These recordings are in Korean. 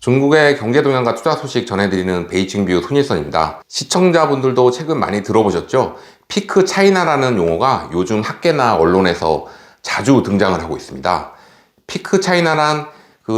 중국의 경제 동향과 투자 소식 전해드리는 베이징뷰 손일선입니다. 시청자분들도 최근 많이 들어보셨죠? 피크 차이나라는 용어가 요즘 학계나 언론에서 자주 등장을 하고 있습니다. 피크 차이나란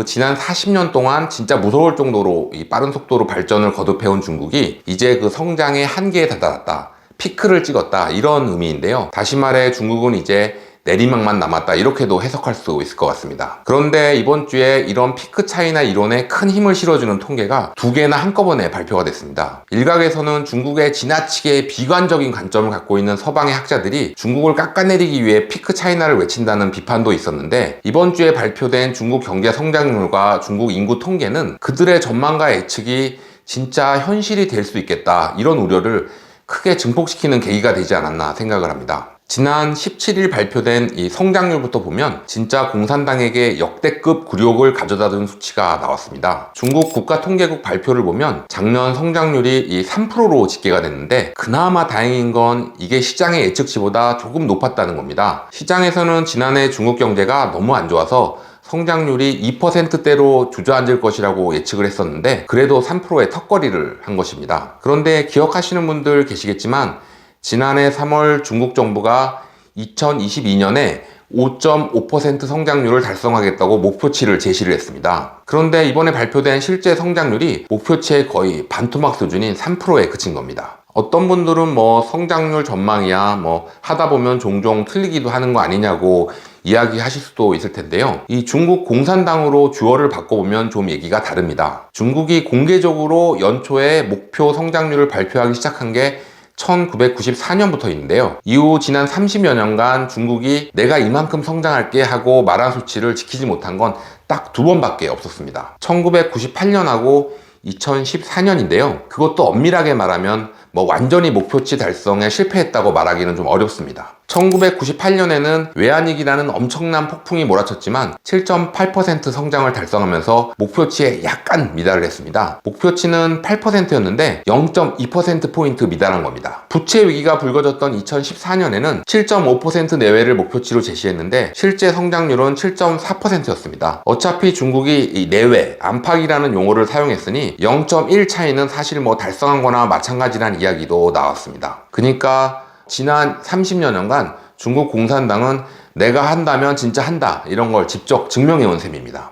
지난 40년 동안 진짜 무서울 정도로 이 빠른 속도로 발전을 거듭해온 중국이 이제 그 성장의 한계에 다다랐다, 피크를 찍었다, 이런 의미인데요. 다시 말해 중국은 이제 내리막만 남았다, 이렇게도 해석할 수 있을 것 같습니다. 그런데 이번 주에 이런 피크 차이나 이론에 큰 힘을 실어주는 통계가 두 개나 한꺼번에 발표가 됐습니다. 일각에서는 중국의 지나치게 비관적인 관점을 갖고 있는 서방의 학자들이 중국을 깎아내리기 위해 피크 차이나를 외친다는 비판도 있었는데, 이번 주에 발표된 중국 경제 성장률과 중국 인구 통계는 그들의 전망과 예측이 진짜 현실이 될 수 있겠다, 이런 우려를 크게 증폭시키는 계기가 되지 않았나 생각을 합니다. 지난 17일 발표된 이 성장률부터 보면 진짜 공산당에게 역대급 굴욕을 가져다 준 수치가 나왔습니다. 중국 국가통계국 발표를 보면 작년 성장률이 이 3%로 집계가 됐는데, 그나마 다행인 건 이게 시장의 예측치보다 조금 높았다는 겁니다. 시장에서는 지난해 중국 경제가 너무 안 좋아서 성장률이 2%대로 주저앉을 것이라고 예측을 했었는데, 그래도 3%의 턱걸이를 한 것입니다. 그런데 기억하시는 분들 계시겠지만 지난해 3월 중국 정부가 2022년에 5.5% 성장률을 달성하겠다고 목표치를 제시를 했습니다. 그런데 이번에 발표된 실제 성장률이 목표치의 거의 반토막 수준인 3%에 그친 겁니다. 어떤 분들은 성장률 전망이야 하다 보면 종종 틀리기도 하는 거 아니냐고 이야기하실 수도 있을 텐데요. 이 중국 공산당으로 주어를 바꿔보면 좀 얘기가 다릅니다. 중국이 공개적으로 연초에 목표 성장률을 발표하기 시작한 게 1994년부터인데요. 이후 지난 30여 년간 중국이 내가 이만큼 성장할게 하고 말한 수치를 지키지 못한 건 딱 두 번밖에 없었습니다. 1998년하고 2014년인데요. 그것도 엄밀하게 말하면 완전히 목표치 달성에 실패했다고 말하기는 좀 어렵습니다. 1998년에는 외환위기라는 엄청난 폭풍이 몰아쳤지만 7.8% 성장을 달성하면서 목표치에 약간 미달을 했습니다. 목표치는 8%였는데 0.2%포인트 미달한 겁니다. 부채 위기가 불거졌던 2014년에는 7.5% 내외를 목표치로 제시했는데 실제 성장률은 7.4%였습니다. 어차피 중국이 이 내외, 안팎이라는 용어를 사용했으니 0.1 차이는 사실 달성한 거나 마찬가지란 이야기도 나왔습니다. 그러니까 지난 30여년간 중국 공산당은 내가 한다면 진짜 한다, 이런 걸 직접 증명해온 셈입니다.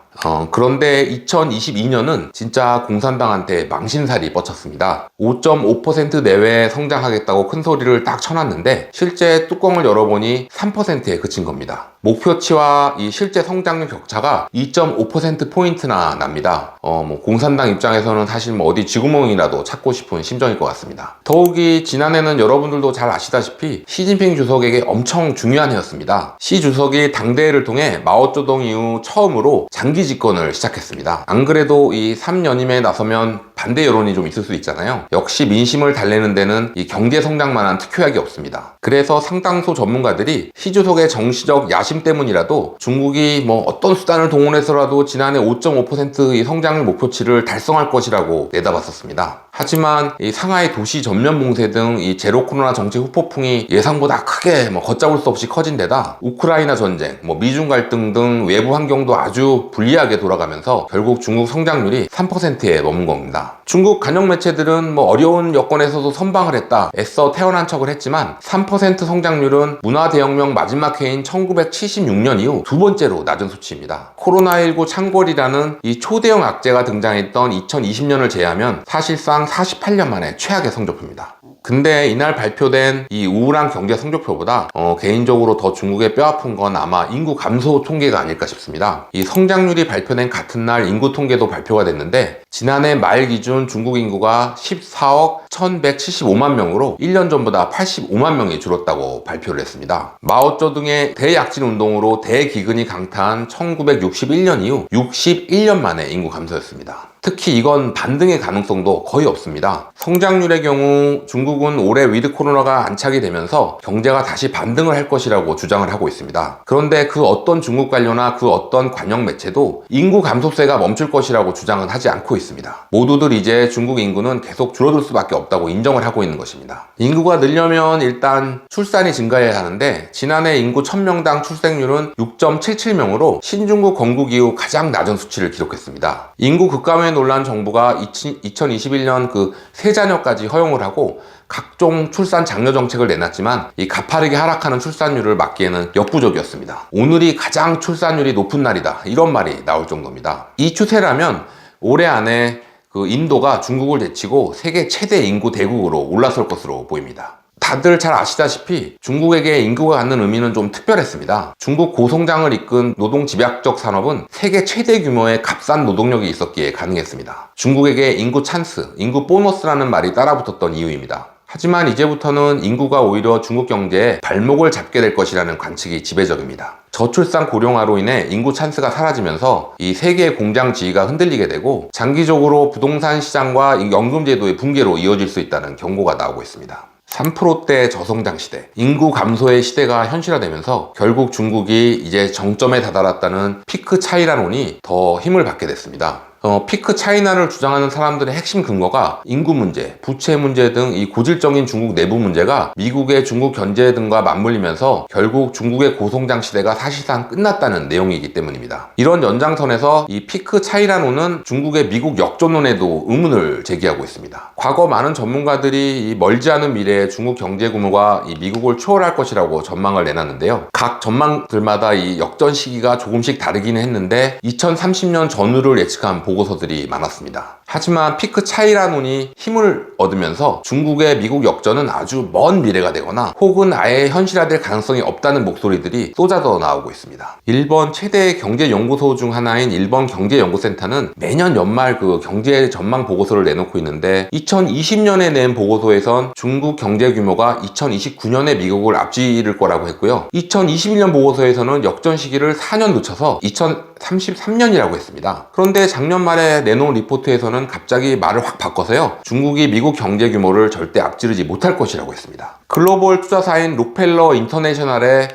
그런데 2022년은 진짜 공산당한테 망신살이 뻗쳤습니다. 5.5% 내외에 성장하겠다고 큰 소리를 딱 쳐놨는데 실제 뚜껑을 열어보니 3%에 그친 겁니다. 목표치와 이 실제 성장률 격차가 2.5%포인트나 납니다. 공산당 입장에서는 사실 어디 쥐구멍이라도 찾고 싶은 심정일 것 같습니다. 더욱이 지난해는 여러분들도 잘 아시다시피 시진핑 주석에게 엄청 중요한 해였습니다. 시 주석이 당대회를 통해 마오쩌둥 이후 처음으로 장기 집권을 시작했습니다. 안 그래도 이 3연임에 나서면 반대 여론이 좀 있을 수 있잖아요. 역시 민심을 달래는 데는 이 경제 성장만한 특효약이 없습니다. 그래서 상당수 전문가들이 시 주석의 정치적 야심 때문이라도 중국이 어떤 수단을 동원해서라도 지난해 5.5% 이 성장률 목표치를 달성할 것이라고 내다봤었습니다. 하지만 이 상하이 도시 전면 봉쇄 등 이 제로 코로나 정책 후폭풍이 예상보다 크게 걷잡을 수 없이 커진 데다 우크라이나 전쟁, 미중 갈등 등 외부 환경도 아주 불리하게 돌아가면서 결국 중국 성장률이 3%에 머문 겁니다. 중국 간영 매체들은 어려운 여건에서도 선방을 했다, 애써 태어난 척을 했지만 3% 성장률은 문화대혁명 마지막 해인 1976년 이후 두 번째로 낮은 수치입니다. 코로나19 창궐이라는 이 초대형 악재가 등장했던 2020년을 제외하면 사실상 48년 만에 최악의 성적표입니다. 근데 이날 발표된 이 우울한 경제 성적표보다 개인적으로 더 중국에 뼈아픈 건 아마 인구 감소 통계가 아닐까 싶습니다. 이 성장률이 발표된 같은 날 인구 통계도 발표가 됐는데 지난해 말 기준 중국 인구가 14억 1175만 명으로 1년 전보다 85만 명이 줄었다고 발표를 했습니다. 마오쩌둥의 대약진 운동으로 대기근이 강타한 1961년 이후 61년 만에 인구 감소였습니다. 특히 이건 반등의 가능성도 거의 없습니다. 성장률의 경우 중국은 올해 위드 코로나가 안착이 되면서 경제가 다시 반등을 할 것이라고 주장을 하고 있습니다. 그런데 그 어떤 중국 관료나 그 어떤 관영 매체도 인구 감소세가 멈출 것이라고 주장은 하지 않고 있습니다. 모두들 이제 중국 인구는 계속 줄어들 수밖에 없다고 인정을 하고 있는 것입니다. 인구가 늘려면 일단 출산이 증가해야 하는데 지난해 인구 1000명당 출생률은 6.77명으로 신중국 건국 이후 가장 낮은 수치를 기록했습니다. 인구 급감에 놀란 정부가 2021년 그 세자녀까지 허용을 하고 각종 출산 장려 정책을 내놨지만 이 가파르게 하락하는 출산율을 막기에는 역부족이었습니다. 오늘이 가장 출산율이 높은 날이다, 이런 말이 나올 정도입니다. 이 추세라면 올해 안에 그 인도가 중국을 제치고 세계 최대 인구 대국으로 올라설 것으로 보입니다. 다들 잘 아시다시피 중국에게 인구가 갖는 의미는 좀 특별했습니다. 중국 고성장을 이끈 노동 집약적 산업은 세계 최대 규모의 값싼 노동력이 있었기에 가능했습니다. 중국에게 인구 찬스, 인구 보너스라는 말이 따라붙었던 이유입니다. 하지만 이제부터는 인구가 오히려 중국 경제에 발목을 잡게 될 것이라는 관측이 지배적입니다. 저출산 고령화로 인해 인구 찬스가 사라지면서 이 세계의 공장 지위가 흔들리게 되고 장기적으로 부동산 시장과 연금제도의 붕괴로 이어질 수 있다는 경고가 나오고 있습니다. 3%대 저성장 시대, 인구 감소의 시대가 현실화되면서 결국 중국이 이제 정점에 다다랐다는 피크 차이라론이 더 힘을 받게 됐습니다. 피크 차이나를 주장하는 사람들의 핵심 근거가 인구 문제, 부채 문제 등 이 고질적인 중국 내부 문제가 미국의 중국 견제 등과 맞물리면서 결국 중국의 고성장 시대가 사실상 끝났다는 내용이기 때문입니다. 이런 연장선에서 이 피크 차이나론은 중국의 미국 역전론에도 의문을 제기하고 있습니다. 과거 많은 전문가들이 이 멀지 않은 미래에 중국 경제 규모가 이 미국을 초월할 것이라고 전망을 내놨는데요. 각 전망들마다 이 역전 시기가 조금씩 다르기는 했는데 2030년 전후를 예측한 보고서들이 많았습니다. 하지만 피크 차이라론이 힘을 얻으면서 중국의 미국 역전은 아주 먼 미래가 되거나 혹은 아예 현실화될 가능성이 없다는 목소리들이 쏟아져 나오고 있습니다. 일본 최대 경제연구소 중 하나인 일본 경제연구센터는 매년 연말 그 경제 전망 보고서를 내놓고 있는데 2020년에 낸 보고서에선 중국 경제 규모가 2029년에 미국을 앞지를 거라고 했고요. 2021년 보고서에서는 역전 시기를 4년 늦춰서 2033년이라고 했습니다. 그런데 작년 말에 내놓은 리포트에서는 갑자기 말을 확 바꿔서요, 중국이 미국 경제 규모를 절대 앞지르지 못할 것이라고 했습니다. 글로벌 투자사인 록펠러 인터내셔널의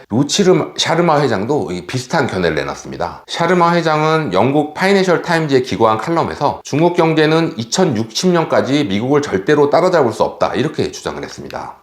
샤르마 회장도 비슷한 견해를 내놨습니다. 샤르마 회장은 영국 파이낸셜 타임즈에 기고한 칼럼에서 중국 경제는 2060년까지 미국을 절대로 따라잡을 수 없다, 이렇게 주장을 했습니다.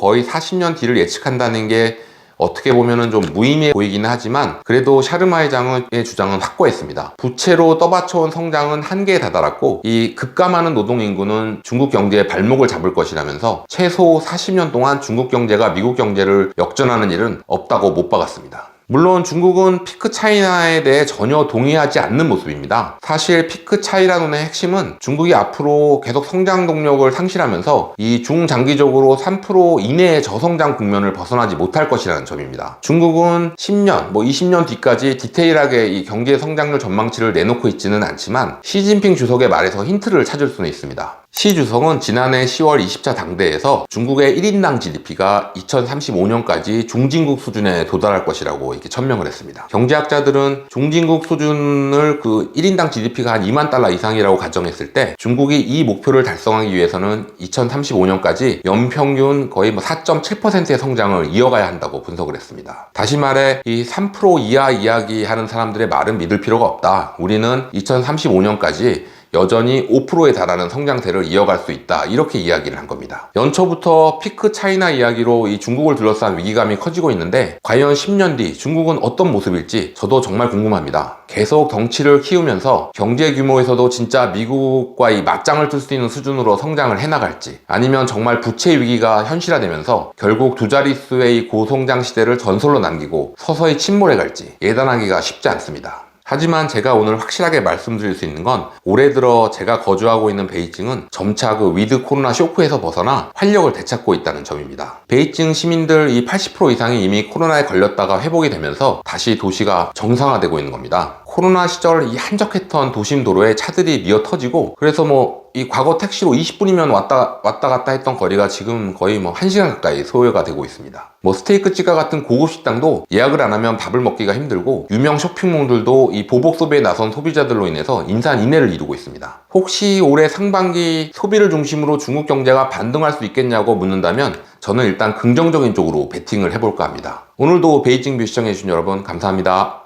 거의 40년 뒤를 예측한다는 게 어떻게 보면은 좀 무의미해 보이기는 하지만 그래도 샤르마 회장의 주장은 확고했습니다. 부채로 떠받쳐온 성장은 한계에 다다랐고 이 급감하는 노동인구는 중국 경제의 발목을 잡을 것이라면서 최소 40년 동안 중국 경제가 미국 경제를 역전하는 일은 없다고 못 박았습니다. 물론 중국은 피크 차이나에 대해 전혀 동의하지 않는 모습입니다. 사실 피크 차이라론의 핵심은 중국이 앞으로 계속 성장 동력을 상실하면서 이 중장기적으로 3% 이내의 저성장 국면을 벗어나지 못할 것이라는 점입니다. 중국은 10년, 20년 뒤까지 디테일하게 이 경제 성장률 전망치를 내놓고 있지는 않지만 시진핑 주석의 말에서 힌트를 찾을 수는 있습니다. 시 주석은 지난해 10월 20차 당대에서 중국의 1인당 GDP가 2035년까지 중진국 수준에 도달할 것이라고 이렇게 천명을 했습니다. 경제학자들은 중진국 수준을 그 1인당 GDP가 한 2만 달러 이상이라고 가정했을 때 중국이 이 목표를 달성하기 위해서는 2035년까지 연평균 거의 4.7%의 성장을 이어가야 한다고 분석을 했습니다. 다시 말해 이 3% 이하 이야기하는 사람들의 말은 믿을 필요가 없다. 우리는 2035년까지 여전히 5%에 달하는 성장세를 이어갈 수 있다, 이렇게 이야기를 한 겁니다. 연초부터 피크 차이나 이야기로 이 중국을 둘러싼 위기감이 커지고 있는데 과연 10년 뒤 중국은 어떤 모습일지 저도 정말 궁금합니다. 계속 덩치를 키우면서 경제 규모에서도 진짜 미국과 이 맞짱을 뜰 수 있는 수준으로 성장을 해나갈지, 아니면 정말 부채 위기가 현실화되면서 결국 두 자릿수의 이 고성장 시대를 전설로 남기고 서서히 침몰해갈지 예단하기가 쉽지 않습니다. 하지만 제가 오늘 확실하게 말씀드릴 수 있는 건 올해 들어 제가 거주하고 있는 베이징은 점차 그 위드 코로나 쇼크에서 벗어나 활력을 되찾고 있다는 점입니다. 베이징 시민들 이 80% 이상이 이미 코로나에 걸렸다가 회복이 되면서 다시 도시가 정상화되고 있는 겁니다. 코로나 시절 이 한적했던 도심 도로에 차들이 미어 터지고, 그래서 이 과거 택시로 20분이면 왔다 갔다 했던 거리가 지금 거의 1시간 가까이 소요가 되고 있습니다. 스테이크 찌까 같은 고급 식당도 예약을 안 하면 밥을 먹기가 힘들고, 유명 쇼핑몰들도 이 보복 소비에 나선 소비자들로 인해서 인산인해를 이루고 있습니다. 혹시 올해 상반기 소비를 중심으로 중국 경제가 반등할 수 있겠냐고 묻는다면 저는 일단 긍정적인 쪽으로 베팅을 해볼까 합니다. 오늘도 베이징 뷰 시청해주신 여러분 감사합니다.